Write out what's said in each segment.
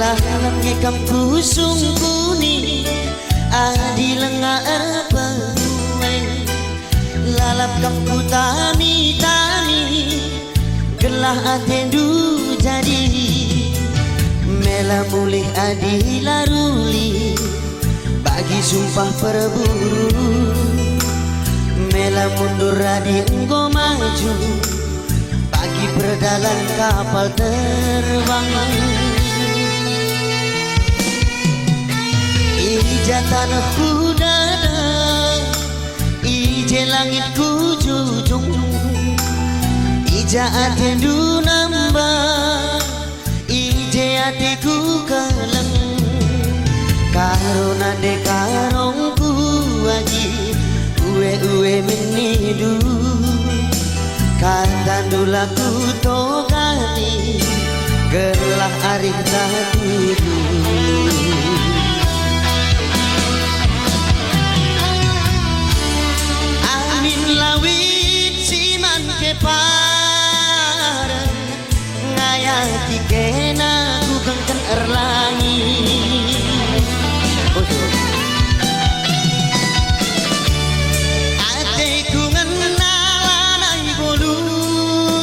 Melalang ngekam kusung kuni adi lengar pengueng lalap kamu tami-tami gelah atendu jadi mela mulih adi laruli bagi sumpah perburu mela mundur adi engkau maju bagi perdalan kapal terbang ija tanahku dada ije langitku jujung ija atendu nambah ije hatiku keleng karona de karongku aji uwe menidu kandandulaku togani gelah arif tatudu amin lawit siman kepar ngayati kena ku kengken erlangi ateku ngenalanai boluntu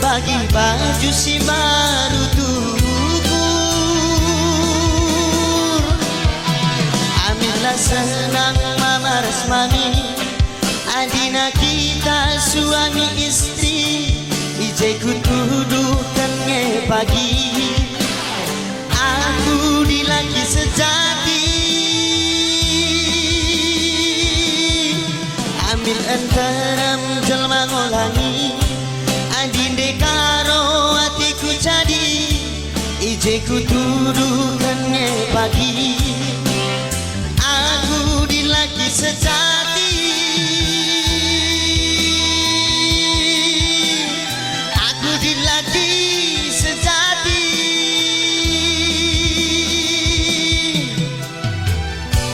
bagi baju si baru tukur aminlah senang mama resmani adina kita suami istri ijeku tuduhkan nge pagi aku dilaki sejati ambil enteram jelma ngolangi adinde karo hatiku jadi ijeku tuduhkan nge pagi aku dilaki sejati